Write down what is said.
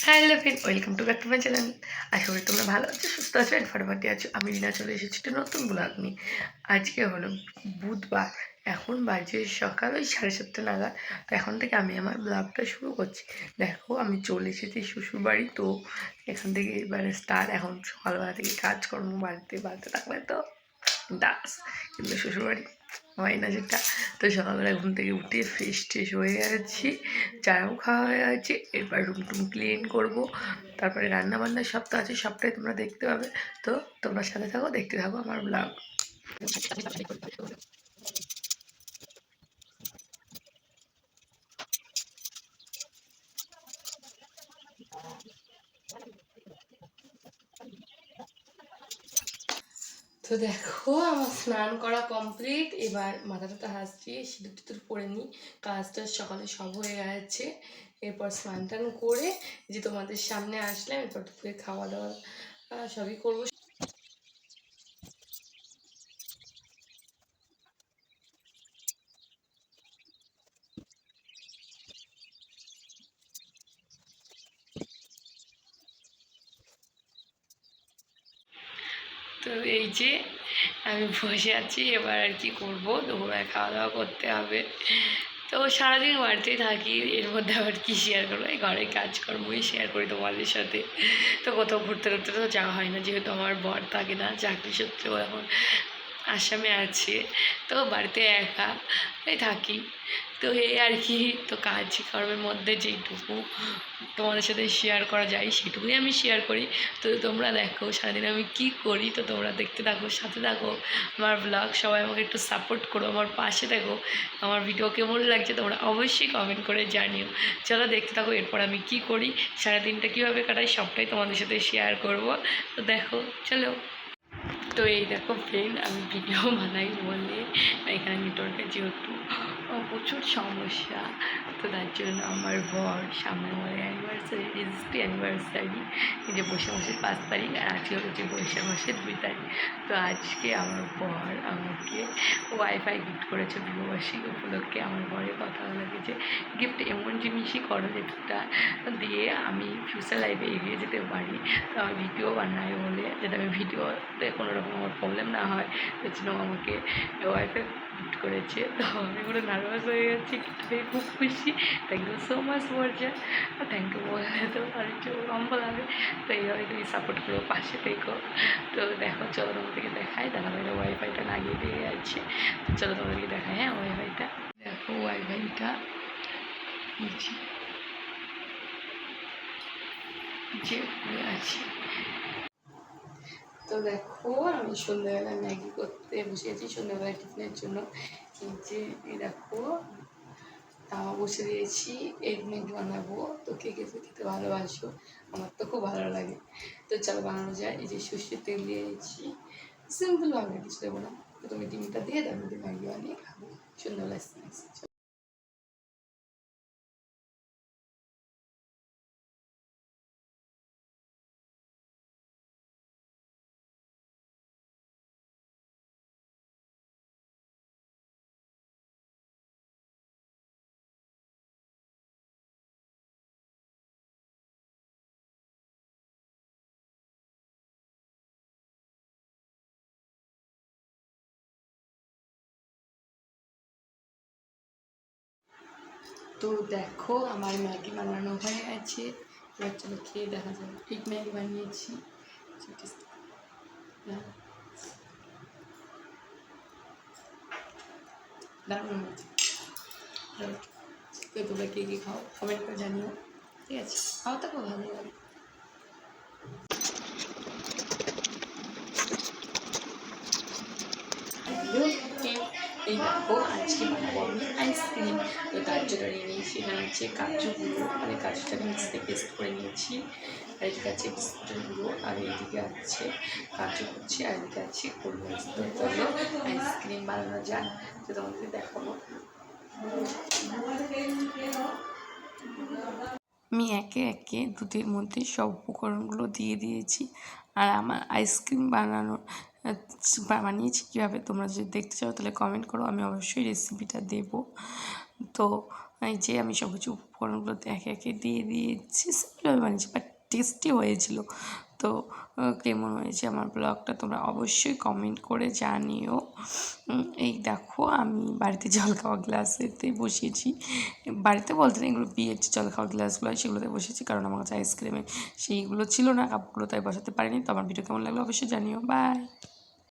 Hello friend, welcome to back to my channel. আশা করি তোমরা ভালো আছো, সুস্থ আছো অ্যান্ড ফাটাফাটি আছো। আমি রিনা চলে এসেছি একটা নতুন ব্লগ নিয়ে। আজকে হলো বুধবার, এখন বাজে সকাল ওই 7:30 নাগাদ। তো এখন থেকে আমি আমার ব্লগটা শুরু করছি। দেখো, আমি চলে এসেছি শ্বশুরবাড়ি। তো এখান থেকে এবারে স্টার্ট। এখন সকালবেলা থেকে কাজকর্ম বাড়িতে থাকলে তো ডান্স, কিন্তু শ্বশুরবাড়ি হয় না যেটা। তো সকালবেলা ঘুম থেকে উঠে ফ্রেশ ট্রেশ হয়ে গেছি, চাও খাওয়া হয়ে গেছে। এরপর রুম টুম ক্লিন করবো, তারপরে রান্না বান্না সব তো আছে, সবটাই তোমরা দেখতে পাবে। তো তোমরা সাথে থাকো, দেখতে থাকো আমার ব্লগ। তো দেখো, আমার স্নান করা কমপ্লিট। এবার মাথা টাথা হাসছি, সিঁদুর টিঁদুর পরে নিই। কাজটা সকালে সব হয়ে গেছে। এরপর স্নান টান করে যে তোমাদের সামনে আসলাম। এরপর দুপুরে খাওয়া দাওয়া সবই করবো। তো এই যে আমি বসে আছি, এবার আর কি করবো, দুপুরবেলা খাওয়া দাওয়া করতে হবে। তো সারাদিন বাড়িতেই থাকি, এর মধ্যে আবার কি শেয়ার করবো, এই ঘরের কাজকর্মই শেয়ার করি তোমাদের সাথে। তো কোথাও ঘুরতে টুরতে তো যাওয়া হয় না, যেহেতু আমার বর থাকে না, চাকরি সূত্রেও এখন আসামে আছে। তো বাড়িতে একা থাকি। তো এই আর কি। তো কাজকর্মের মধ্যে যেইটুকু তোমাদের সাথে শেয়ার করা যায় সেটুকুই আমি শেয়ার করি। তো তোমরা দেখো সারাদিন আমি কি করি। তো তোমরা দেখতে থাকো, সাথে থাকো আমার ব্লগ। সবাই আমাকে একটু সাপোর্ট করো, আমার পাশে থাকো। আমার ভিডিও কেমন লাগছে তোমরা অবশ্যই কমেন্ট করে জানিও। চলো দেখতে থাকো, এরপর আমি কি করি, সারাদিনটা কীভাবে কাটাই সবটাই তোমাদের সাথে শেয়ার করব। তো দেখো, চলো। তো এই দেখো ফ্রেন্ড, আমি ভিডিও বানাই বলে এখানে নেটওয়ার্কের যেহেতু প্রচুর সমস্যা। তো তার জন্য আমার বর সামনে আমার অ্যানিভার্সারি, রেজিস্ট্রি অ্যানিভার্সারি, যে বৈশাখ মাসের 5 তারিখ, আর আজকে হচ্ছে বৈশাখ মাসের 2 তারিখ। তো আজকে আমার বর আমাকে ওয়াইফাই গিফট করেছে বিবাহবার্ষিকী উপলক্ষে। আমার বরের কথা লেগেছে, গিফট এমন জিনিসই করো যেটা দিয়ে আমি ফিউচার লাইফে এগিয়ে যেতে পারি। তো আমি ভিডিও বানাই বলে, যাতে আমি ভিডিওতে কোনো রকম আমার প্রবলেম না হয়, তার জন্য আমাকে ওয়াইফাই গিফট করেছে। তো আমি পুরো নার্ভাস হয়ে গেছি, কিন্তু খুব খুশি। থ্যাংক ইউ সো মাচ বর্জা, থ্যাংক ইউ বলে তো আর একটু লম্বা লাগে। তো এইভাবে তুমি সাপোর্ট করো, পাশে থেকো। তো দেখো, চলো তোমাদেরকে দেখাই। দাদাভাইরা ওয়াইফাইটা লাগিয়ে দিয়ে যাচ্ছে। তো চলো তোমাদেরকে দেখাই। হ্যাঁ, ওয়াইফাইটা দেখো, ওয়াইফাইটা নিচে যে হয়ে আছে। তো দেখো, আমি সন্ধ্যাবেলা ম্যাগি করতে বসেছি সন্ধ্যাবেলা টিফিনের জন্য। এই যে এই দেখো, তাওয়া বসে দিয়েছি, এগ ম্যাগি বানাবো। তো কে কে খেতে ভালোবাসো, আমার তো খুব ভালো লাগে। তো চলো বানানো যায়। এই যে সর্ষের তেল দিয়ে দিয়েছি, সিম্পল ভাবে, কিছু দেবো না। তো তুমি ডিমটা দিয়ে তারপর ম্যাগি বানিয়ে খাবো সন্ধ্যাবেলা স্ন্যাক্স। তো দেখো, আমার ম্যাগি বানানো হয়ে গেছে। এবার চলো খেয়ে দেখা যাবে। ঠিক ম্যাগি বানিয়েছি, দারুণ হয়েছে। তো তোমরা কে কী খাও কমেন্ট করে জানিও, ঠিক আছে? খাও তো খুব ভালো লাগে। এই দেখো, আজকে বানাবো আমি আইসক্রিম। তো তার জন্য নিয়ে নিয়েছি, এখানে হচ্ছে কাজু গুঁড়ো, মানে কাজুটাকে মিক্সিতে পেস্ট করে নিয়েছি। আর এদিকে আছে বিস্কুটের গুঁড়ো, আর এইদিকে আছে কাজু কুচি, আর এদিকে আছে গোলমরিচ। তো চলো আইসক্রিম বানানো যাক। তো তোমাদেরকে দেখাবো। আমি একে একে দুধের মধ্যে সব উপকরণগুলো দিয়ে দিয়েছি। আর আমার আইসক্রিম বানিয়েছি কীভাবে, তোমরা যদি দেখতে চাও তাহলে কমেন্ট করো, আমি অবশ্যই রেসিপিটা দেবো। তো এই যে আমি সব কিছু উপকরণগুলোতে একে একে দিয়ে দিয়েছি, সিম্পলভাবে বানিয়েছি বাট টেস্টি হয়েছিল। তো কেমন হয়েছে আমার ব্লগটা তোমরা অবশ্যই কমেন্ট করে জানিও। এই দেখো আমি বাড়িতে জল খাওয়া গ্লাসেতে বসিয়েছি, বাড়িতে বলতে না, এগুলো বিয়ের যে জল খাওয়া গ্লাসগুলো হয় সেগুলোতে বসেছি, কারণ আমার কাছে আইসক্রিমে সেইগুলো ছিল না, কাপগুলো তাই বসাতে পারিনি। তো আমার ভিডিও কেমন লাগলো অবশ্যই জানিও। বাই।